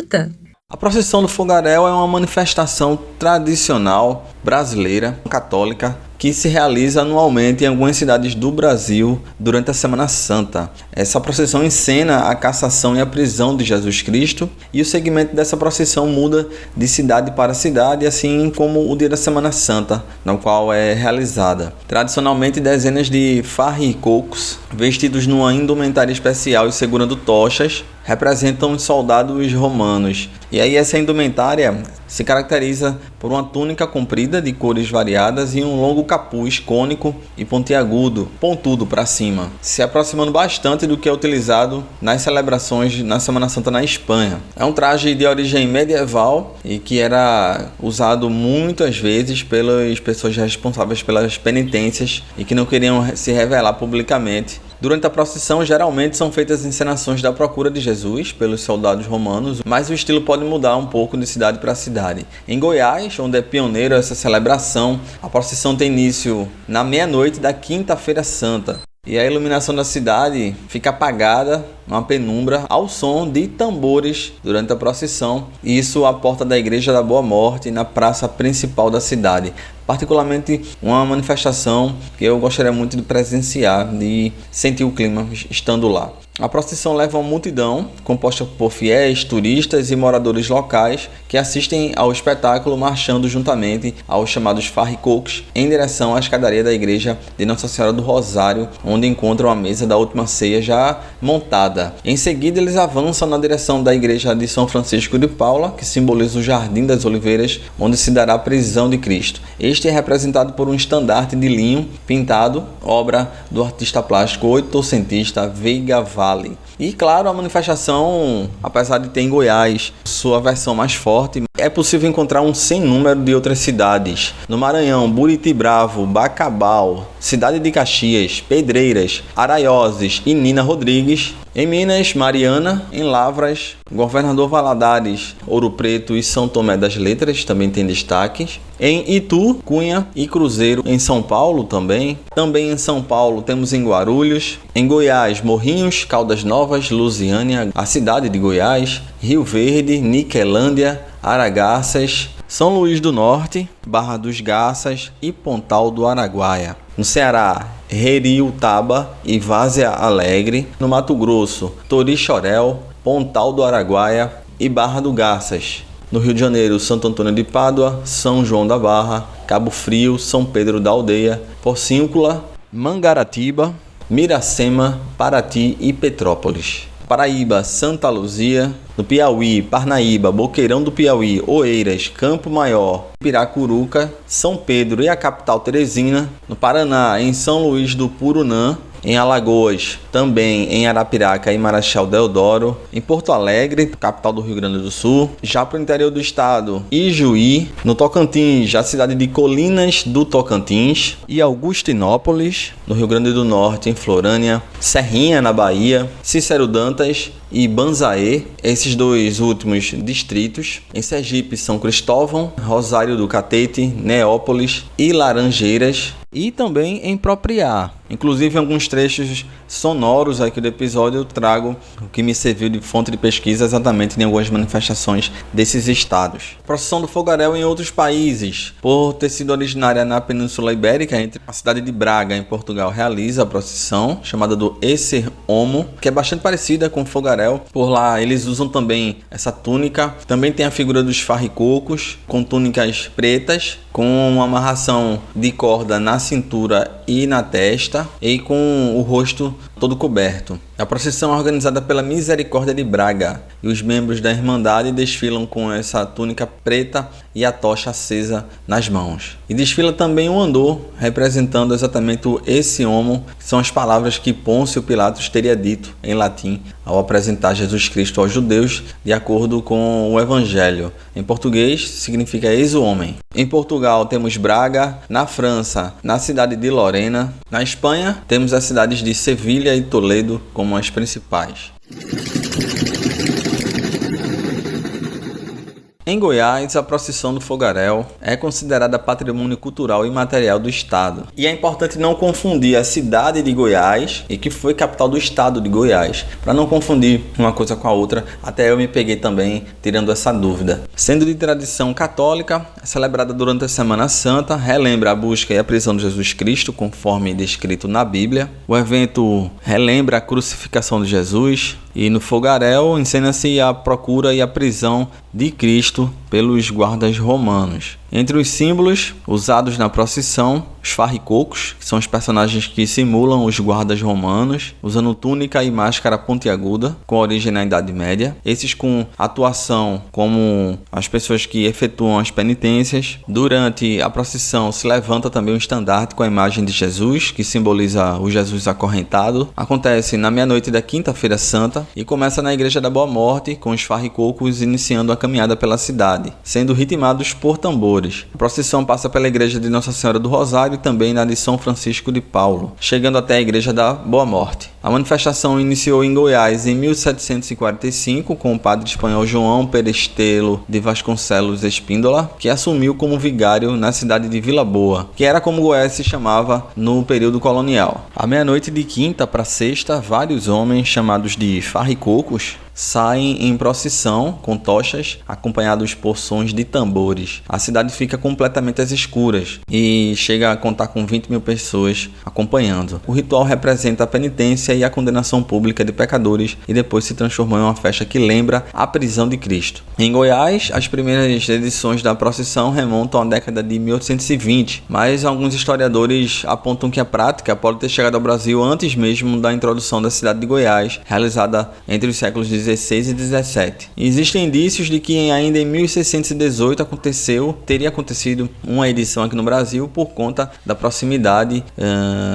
Santa? A procissão do fogaréu é uma manifestação tradicional brasileira, católica, que se realiza anualmente em algumas cidades do Brasil durante a Semana Santa. Essa procissão encena a cassação e a prisão de Jesus Cristo, e o segmento dessa procissão muda de cidade para cidade, assim como o dia da Semana Santa, no qual é realizada. Tradicionalmente, dezenas de farricocos, vestidos numa indumentária especial e segurando tochas, representam os soldados romanos. E aí essa indumentária se caracteriza por uma túnica comprida de cores variadas e um longo capuz cônico e pontiagudo, pontudo para cima, se aproximando bastante do que é utilizado nas celebrações na Semana Santa na Espanha. É um traje de origem medieval e que era usado muitas vezes pelas pessoas responsáveis pelas penitências e que não queriam se revelar publicamente. Durante a procissão, geralmente são feitas encenações da procura de Jesus pelos soldados romanos, mas o estilo pode mudar um pouco de cidade para cidade. Em Goiás, onde é pioneiro essa celebração, a procissão tem início na meia-noite da Quinta-feira Santa. E a iluminação da cidade fica apagada, uma penumbra, ao som de tambores durante a procissão. Isso à porta da Igreja da Boa Morte, na praça principal da cidade. Particularmente uma manifestação que eu gostaria muito de presenciar, de sentir o clima estando lá. A procissão leva uma multidão composta por fiéis, turistas e moradores locais que assistem ao espetáculo marchando juntamente aos chamados farricocos em direção à escadaria da igreja de Nossa Senhora do Rosário, onde encontram a mesa da última ceia já montada. Em seguida, eles avançam na direção da igreja de São Francisco de Paula, que simboliza o Jardim das Oliveiras, onde se dará a prisão de Cristo. Este é representado por um estandarte de linho pintado, obra do artista plástico oitocentista Veiga Vale. E claro, a manifestação, apesar de ter em Goiás sua versão mais forte, é possível encontrar um sem número de outras cidades. No Maranhão, Buriti Bravo, Bacabal, Cidade de Caxias, Pedreiras, Araioses e Nina Rodrigues. Em Minas, Mariana, em Lavras, Governador Valadares, Ouro Preto e São Tomé das Letras também tem destaques. Em Itu, Cunha e Cruzeiro. Em São Paulo também. Também em São Paulo temos em Guarulhos. Em Goiás, Morrinhos, Caldas Novas, Lusiânia, a cidade de Goiás, Rio Verde, Niquelândia, Aragarças, São Luís do Norte, Barra dos Garças e Pontal do Araguaia. No Ceará, Heriutaba e Várzea Alegre. No Mato Grosso, Torixoréu, Pontal do Araguaia e Barra do Garças. No Rio de Janeiro, Santo Antônio de Pádua, São João da Barra, Cabo Frio, São Pedro da Aldeia, Porcíncula, Mangaratiba, Miracema, Paraty e Petrópolis. Paraíba, Santa Luzia. No Piauí, Parnaíba, Boqueirão do Piauí, Oeiras, Campo Maior, Piracuruca, São Pedro e a capital Teresina. No Paraná, em São Luís do Purunã. Em Alagoas, também em Arapiraca e Marechal Deodoro. Em Porto Alegre, capital do Rio Grande do Sul. Já para o interior do estado, Ijuí. No Tocantins, a cidade de Colinas do Tocantins. E Augustinópolis, no Rio Grande do Norte, em Florânia. Serrinha, na Bahia. Cícero Dantas e Banzaê, esses dois últimos distritos. Em Sergipe, São Cristóvão, Rosário do Catete, Neópolis e Laranjeiras. E também em Propriá. Inclusive, em alguns trechos sonoros aqui do episódio eu trago o que me serviu de fonte de pesquisa exatamente em algumas manifestações desses estados. A procissão do fogaréu em outros países. Por ter sido originária na Península Ibérica, entre a cidade de Braga, em Portugal, realiza a procissão, chamada do Esser Homo, que é bastante parecida com o fogaréu. Por lá eles usam também essa túnica. Também tem a figura dos farricocos, com túnicas pretas, com uma amarração de corda na cintura e na testa, e com o rosto todo coberto. A procissão é organizada pela Misericórdia de Braga, e os membros da Irmandade desfilam com essa túnica preta e a tocha acesa nas mãos. E desfila também um andor, representando exatamente o Esse Homo, que são as palavras que Pôncio Pilatos teria dito em latim ao apresentar Jesus Cristo aos judeus, de acordo com o Evangelho. Em português, significa Eis o Homem. Em Portugal temos Braga, na França, na cidade de Lorena, na Espanha temos as cidades de Sevilha e Toledo como as principais. Em Goiás, a procissão do fogaréu é considerada patrimônio cultural e imaterial do estado. E é importante não confundir a cidade de Goiás, e que foi capital do estado de Goiás, para não confundir uma coisa com a outra. Até eu me peguei também tirando essa dúvida. Sendo de tradição católica, é celebrada durante a Semana Santa, relembra a busca e a prisão de Jesus Cristo, conforme descrito na Bíblia. O evento relembra a crucificação de Jesus, e no fogaréu encena-se a procura e a prisão de Cristo pelos guardas romanos. Entre os símbolos usados na procissão, os farricocos, que são os personagens que simulam os guardas romanos, usando túnica e máscara pontiaguda, com origem na Idade Média. Esses com atuação como as pessoas que efetuam as penitências. Durante a procissão se levanta também um estandarte com a imagem de Jesus, que simboliza o Jesus acorrentado. Acontece na meia-noite da Quinta-feira Santa e começa na Igreja da Boa Morte, com os farricocos iniciando a caminhada pela cidade, sendo ritmados por tambores. A procissão passa pela igreja de Nossa Senhora do Rosário e também na de São Francisco de Paulo, chegando até a igreja da Boa Morte. A manifestação iniciou em Goiás em 1745 com o padre espanhol João Perestelo de Vasconcelos Espíndola, que assumiu como vigário na cidade de Vila Boa, que era como Goiás se chamava no período colonial. À meia-noite de quinta para sexta, vários homens chamados de farricocos saem em procissão com tochas, acompanhados por sons de tambores. A cidade fica completamente às escuras e chega a contar com 20 mil pessoas acompanhando. O ritual representa a penitência e a condenação pública de pecadores e depois se transformou em uma festa que lembra a prisão de Cristo. Em Goiás, as primeiras edições da procissão remontam à década de 1820, mas alguns historiadores apontam que a prática pode ter chegado ao Brasil antes mesmo da introdução da cidade de Goiás, realizada entre os séculos 16 e 17. Existem indícios de que ainda em 1618 teria acontecido uma edição aqui no Brasil por conta da proximidade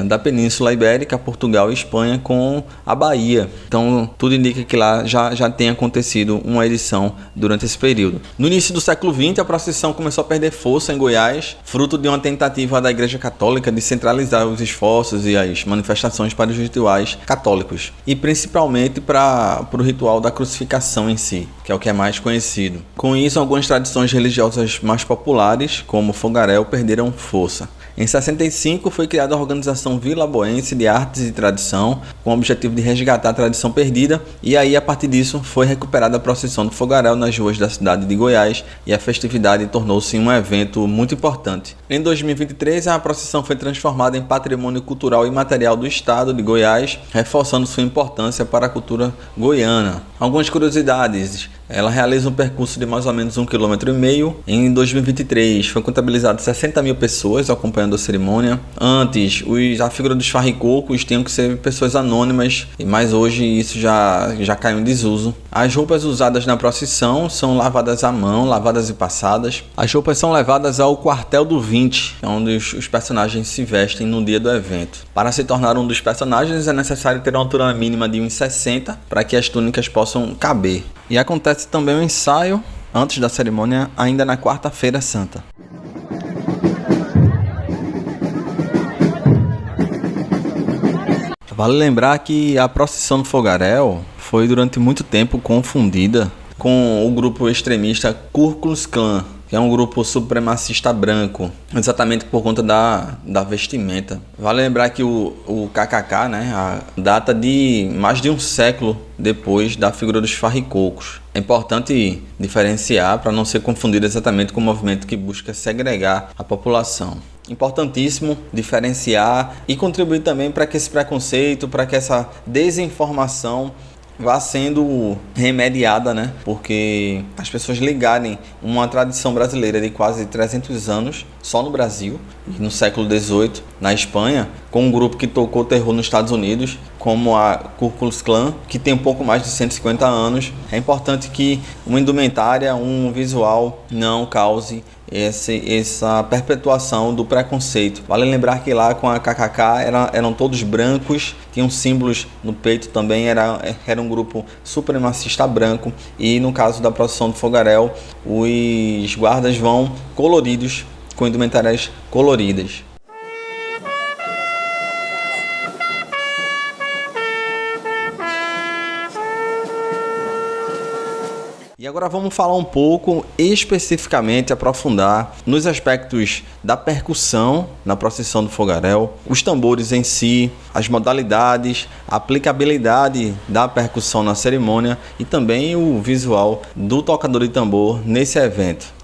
da Península Ibérica, Portugal e Espanha com a Bahia. Então tudo indica que lá já tenha acontecido uma edição durante esse período. No início do século XX, a procissão começou a perder força em Goiás, fruto de uma tentativa da Igreja Católica de centralizar os esforços e as manifestações para os rituais católicos, e principalmente para o ritual da crucificação em si, que é o que é mais conhecido. Com isso, algumas tradições religiosas mais populares, como o fogaréu, perderam força. Em 65 foi criada a Organização Vila Boense de Artes e Tradição, com o objetivo de resgatar a tradição perdida, e aí a partir disso foi recuperada a procissão do fogaréu nas ruas da cidade de Goiás, e a festividade tornou-se um evento muito importante. Em 2023, a procissão foi transformada em patrimônio cultural e imaterial do estado de Goiás, reforçando sua importância para a cultura goiana. Algumas curiosidades: ela realiza um percurso de mais ou menos 1,5 km. Em 2023 foi contabilizado 60 mil pessoas acompanhando a cerimônia. Antes, a figura dos farricocos tinham que ser pessoas anônimas, mas hoje isso já caiu em desuso. As roupas usadas na procissão são lavadas à mão, lavadas e passadas. As roupas são levadas ao quartel do 20, onde os personagens se vestem no dia do evento. Para se tornar um dos personagens é necessário ter uma altura mínima de 1,60 para que as túnicas possam caber. E acontece também um ensaio antes da cerimônia, ainda na Quarta-feira Santa. Vale lembrar que a procissão do fogaréu foi durante muito tempo confundida com o grupo extremista Ku Klux Klan, que é um grupo supremacista branco, exatamente por conta da vestimenta. Vale lembrar que o KKK, data de mais de um século depois da figura dos farricocos. É importante diferenciar para não ser confundido exatamente com o movimento que busca segregar a população. Importantíssimo diferenciar e contribuir também para que esse preconceito, para que essa desinformação vá sendo remediada, porque as pessoas ligarem uma tradição brasileira de quase 300 anos só no Brasil e no século XVIII na Espanha, com um grupo que tocou terror nos Estados Unidos, como a Ku Klux Klan, que tem um pouco mais de 150 anos. É importante que uma indumentária, um visual não cause essa perpetuação do preconceito. Vale lembrar que lá com a KKK eram todos brancos, tinham símbolos no peito também, era um grupo supremacista branco, e no caso da procissão do fogaréu, os guardas vão coloridos, com indumentárias coloridas. E agora vamos falar um pouco, especificamente, aprofundar nos aspectos da percussão na procissão do fogaréu, os tambores em si, as modalidades, a aplicabilidade da percussão na cerimônia e também o visual do tocador de tambor nesse evento.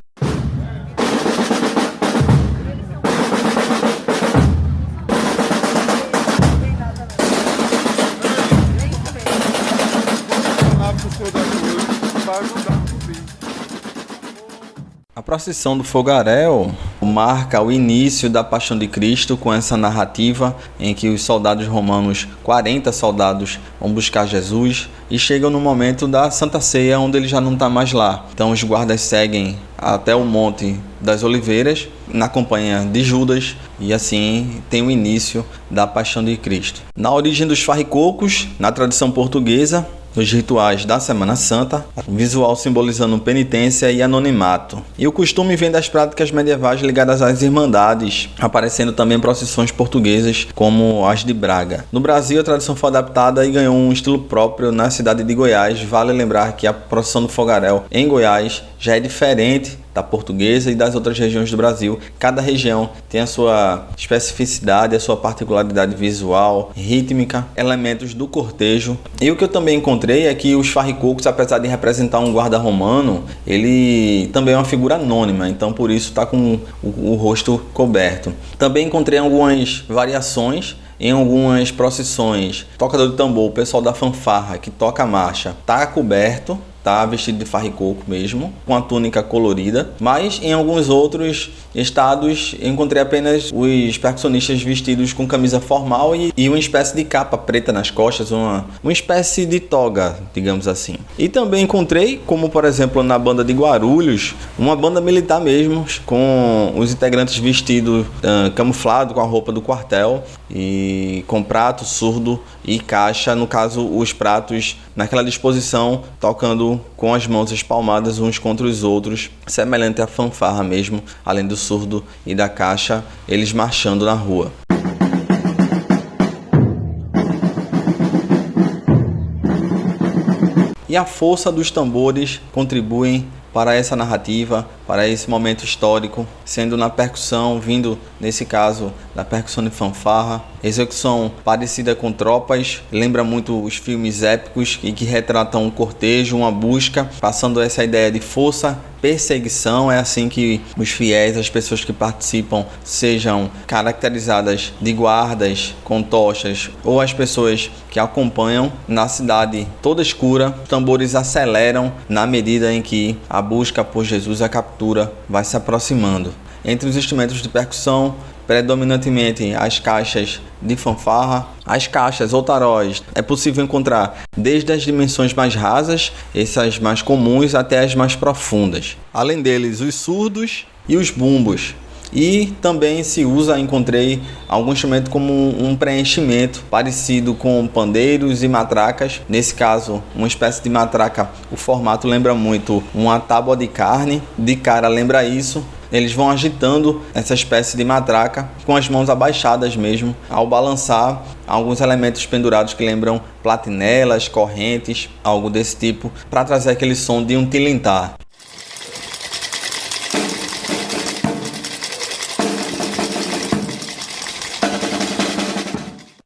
A procissão do fogaréu marca o início da Paixão de Cristo com essa narrativa em que os soldados romanos, 40 soldados, vão buscar Jesus e chegam no momento da Santa Ceia, onde ele já não está mais lá. Então os guardas seguem até o Monte das Oliveiras, na companhia de Judas, e assim tem o início da Paixão de Cristo. Na origem dos farricocos, na tradição portuguesa, nos rituais da Semana Santa, visual simbolizando penitência e anonimato. E o costume vem das práticas medievais ligadas às irmandades, aparecendo também procissões portuguesas como as de Braga. No Brasil, a tradição foi adaptada e ganhou um estilo próprio na cidade de Goiás. Vale lembrar que a procissão do fogaréu em Goiás já é diferente da portuguesa e das outras regiões do Brasil. Cada região tem a sua especificidade, a sua particularidade visual, rítmica, elementos do cortejo. E o que eu também encontrei é que os farricocos, apesar de representar um guarda romano, ele também é uma figura anônima, então por isso está com o rosto coberto. Também encontrei algumas variações em algumas procissões. Tocador de tambor, o pessoal da fanfarra que toca a marcha, está coberto, tá vestido de farricoco mesmo, com a túnica colorida, mas em alguns outros estados eu encontrei apenas os percussionistas vestidos com camisa formal e uma espécie de capa preta nas costas, uma espécie de toga, digamos assim. E também encontrei, como por exemplo na banda de Guarulhos, uma banda militar mesmo, com os integrantes vestidos camuflado com a roupa do quartel e com prato, surdo e caixa, no caso os pratos naquela disposição, tocando com as mãos espalmadas uns contra os outros, semelhante à fanfarra mesmo, além do surdo e da caixa, eles marchando na rua. E a força dos tambores contribuem para essa narrativa, para esse momento histórico, sendo na percussão, vindo, nesse caso, da percussão de fanfarra. Execução parecida com tropas, lembra muito os filmes épicos e que retratam um cortejo, uma busca, passando essa ideia de força, perseguição. É assim que os fiéis, as pessoas que participam, sejam caracterizadas de guardas com tochas, ou as pessoas que acompanham na cidade toda escura. Os tambores aceleram na medida em que a busca por Jesus, a captura, vai se aproximando. Entre os instrumentos de percussão, predominantemente as caixas de fanfarra, as caixas ou taróis. É possível encontrar desde as dimensões mais rasas, essas mais comuns, até as mais profundas. Além deles, os surdos e os bumbos. E também se usa, encontrei algum instrumento como um preenchimento parecido com pandeiros e matracas. Nesse caso, uma espécie de matraca. O formato lembra muito uma tábua de carne, de cara lembra isso. Eles vão agitando essa espécie de matraca com as mãos abaixadas mesmo, ao balançar alguns elementos pendurados que lembram platinelas, correntes, algo desse tipo, para trazer aquele som de um tilintar.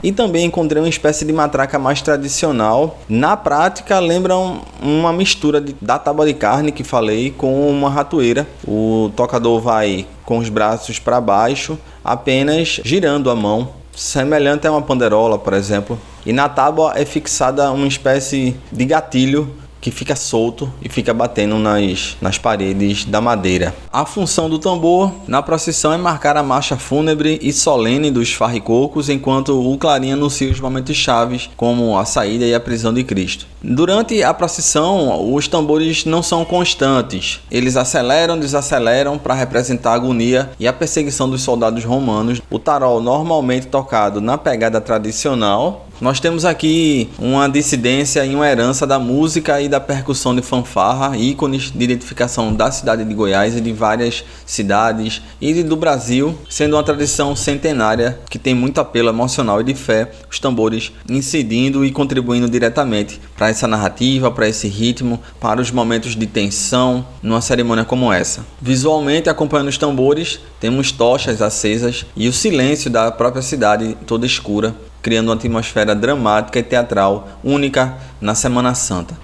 E também encontrei uma espécie de matraca mais tradicional. Na prática, lembram uma mistura da tábua de carne que falei com uma ratoeira. O tocador vai com os braços para baixo, apenas girando a mão, semelhante a uma panderola, por exemplo. E na tábua é fixada uma espécie de gatilho que fica solto e fica batendo nas paredes da madeira. A função do tambor na procissão é marcar a marcha fúnebre e solene dos farricocos, enquanto o clarim anuncia os momentos chaves, como a saída e a prisão de Cristo. Durante a procissão, os tambores não são constantes. Eles aceleram, desaceleram para representar a agonia e a perseguição dos soldados romanos. O tarol normalmente tocado na pegada tradicional, Nós temos aqui uma dissidência e uma herança da música e da percussão de fanfarra, ícones de identificação da cidade de Goiás e de várias cidades e do Brasil, sendo uma tradição centenária que tem muito apelo emocional e de fé, os tambores incidindo e contribuindo diretamente para essa narrativa, para esse ritmo, para os momentos de tensão numa cerimônia como essa. Visualmente, acompanhando os tambores, temos tochas acesas e o silêncio da própria cidade toda escura, criando uma atmosfera dramática e teatral única na Semana Santa.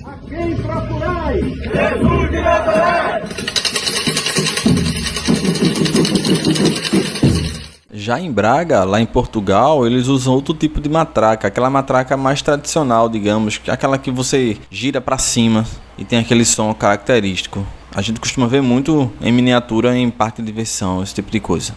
A quem procurai? Jesus de Nazaré! Já em Braga, lá em Portugal, eles usam outro tipo de matraca, aquela matraca mais tradicional, digamos, aquela que você gira para cima e tem aquele som característico. A gente costuma ver muito em miniatura em parque de diversão, esse tipo de coisa.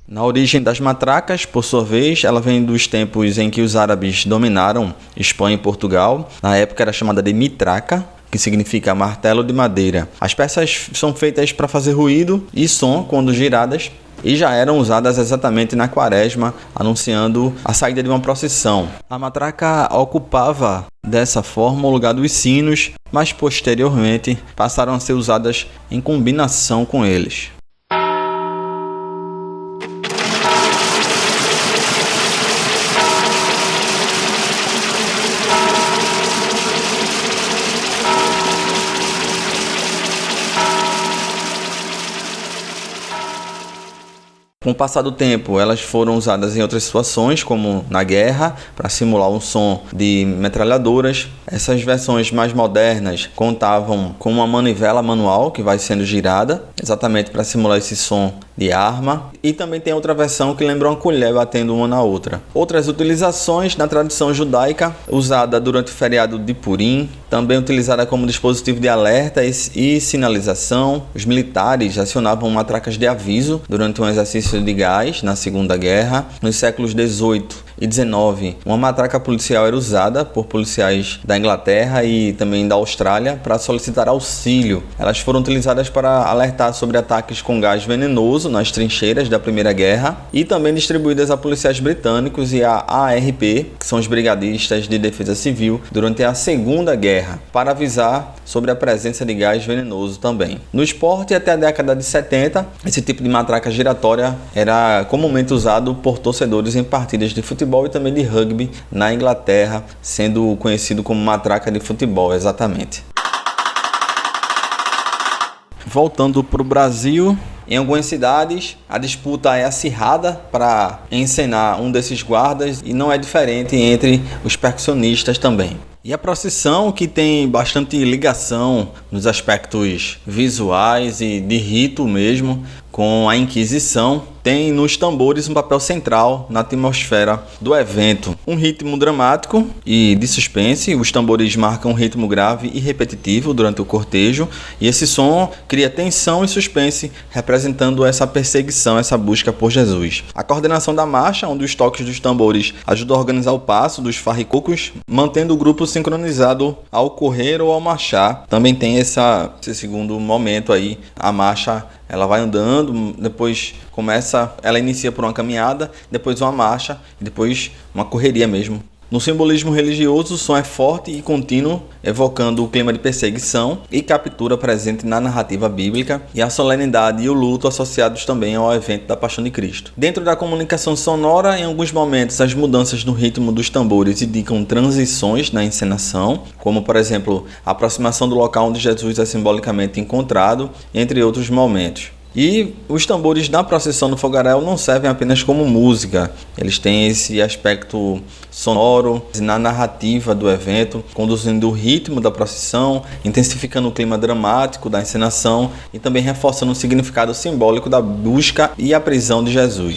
Na origem das matracas, por sua vez, ela vem dos tempos em que os árabes dominaram Espanha e Portugal. Na época era chamada de mitraca, que significa martelo de madeira. As peças são feitas para fazer ruído e som quando giradas e já eram usadas exatamente na quaresma, anunciando a saída de uma procissão. A matraca ocupava dessa forma o lugar dos sinos, mas posteriormente passaram a ser usadas em combinação com eles. Com o passar do tempo, elas foram usadas em outras situações, como na guerra, para simular um som de metralhadoras. Essas versões mais modernas contavam com uma manivela manual que vai sendo girada, exatamente para simular esse som de arma. E também tem outra versão que lembra uma colher batendo uma na outra. Outras utilizações na tradição judaica, usada durante o feriado de Purim, também utilizada como dispositivo de alerta e sinalização. Os militares acionavam matracas de aviso durante um exercício de gás na Segunda Guerra. Nos séculos 18 e 19, uma matraca policial era usada por policiais da Inglaterra e também da Austrália para solicitar auxílio. Elas foram utilizadas para alertar sobre ataques com gás venenoso nas trincheiras da Primeira Guerra e também distribuídas a policiais britânicos e a ARP, que são os brigadistas de defesa civil, durante a Segunda Guerra, para avisar sobre a presença de gás venenoso também. No esporte, até a década de 70, esse tipo de matraca giratória era comumente usado por torcedores em partidas de futebol e também de rugby na Inglaterra, sendo conhecido como matraca de futebol, exatamente. Voltando para o Brasil, em algumas cidades a disputa é acirrada para encenar um desses guardas e não é diferente entre os percussionistas também. E a procissão, que tem bastante ligação nos aspectos visuais e de rito mesmo com a Inquisição, tem nos tambores um papel central na atmosfera do evento. Um ritmo dramático e de suspense, os tambores marcam um ritmo grave e repetitivo durante o cortejo, e esse som cria tensão e suspense, representando essa perseguição, essa busca por Jesus. A coordenação da marcha, onde os toques dos tambores ajudam a organizar o passo dos farricocos, mantendo o grupo sincronizado ao correr ou ao marchar. Também tem esse segundo momento aí, a marcha ela vai andando, depois ela inicia por uma caminhada, depois uma marcha e depois uma correria mesmo. No simbolismo religioso, o som é forte e contínuo, evocando o clima de perseguição e captura presente na narrativa bíblica e a solenidade e o luto associados também ao evento da Paixão de Cristo. Dentro da comunicação sonora, em alguns momentos, as mudanças no ritmo dos tambores indicam transições na encenação, como, por exemplo, a aproximação do local onde Jesus é simbolicamente encontrado, entre outros momentos. E os tambores na procissão do fogaréu não servem apenas como música, eles têm esse aspecto sonoro na narrativa do evento, conduzindo o ritmo da procissão, intensificando o clima dramático da encenação e também reforçando o significado simbólico da busca e a prisão de Jesus.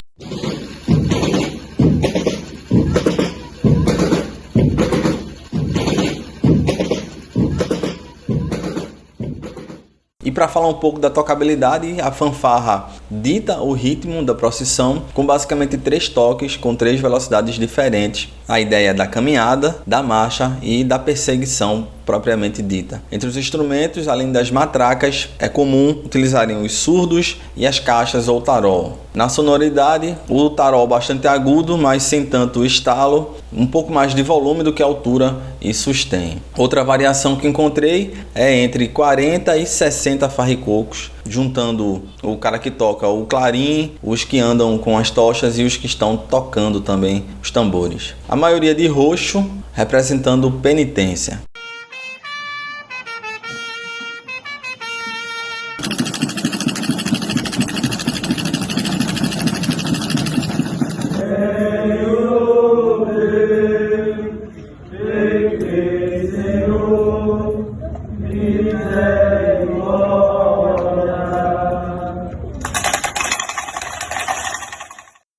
E para falar um pouco da tocabilidade, a fanfarra dita o ritmo da procissão com basicamente 3 toques com 3 velocidades diferentes. a ideia da caminhada, da marcha e da perseguição propriamente dita. Entre os instrumentos, além das matracas, é comum utilizarem os surdos e as caixas ou tarol. Na sonoridade, o tarol bastante agudo, mas sem tanto estalo, um pouco mais de volume do que altura e sustém. Outra variação que encontrei é entre 40 e 60 farricocos, juntando o cara que toca o clarim, os que andam com as tochas e os que estão tocando também os tambores. A maioria de roxo, representando penitência.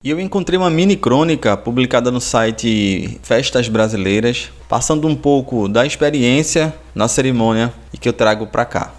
E eu encontrei uma mini crônica publicada no site Festas Brasileiras, passando um pouco da experiência na cerimônia e que eu trago para cá.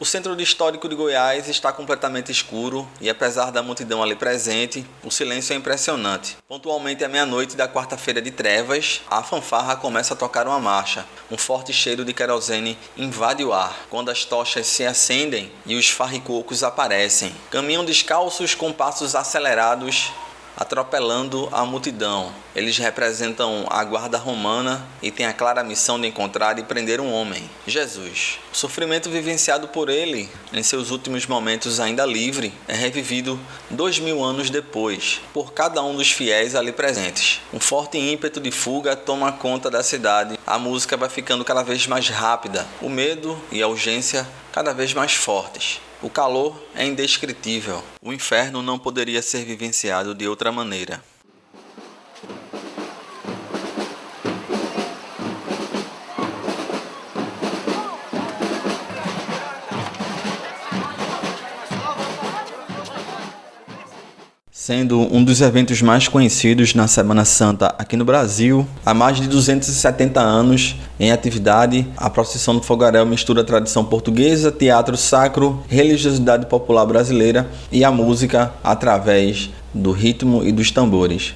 O Centro Histórico de Goiás está completamente escuro e, apesar da multidão ali presente, o silêncio é impressionante. Pontualmente à meia-noite da quarta-feira de trevas, a fanfarra começa a tocar uma marcha. Um forte cheiro de querosene invade o ar, quando as tochas se acendem e os farricocos aparecem. Caminham descalços com passos acelerados, atropelando a multidão. Eles representam a guarda romana e têm a clara missão de encontrar e prender um homem, Jesus. O sofrimento vivenciado por ele, em seus últimos momentos ainda livre, é revivido 2000 anos depois, por cada um dos fiéis ali presentes. Um forte ímpeto de fuga toma conta da cidade. A música vai ficando cada vez mais rápida, o medo e a urgência cada vez mais fortes. O calor é indescritível. O inferno não poderia ser vivenciado de outra maneira. Sendo um dos eventos mais conhecidos na Semana Santa aqui no Brasil, há mais de 270 anos em atividade, a procissão do fogaréu mistura tradição portuguesa, teatro sacro, religiosidade popular brasileira e a música através do ritmo e dos tambores.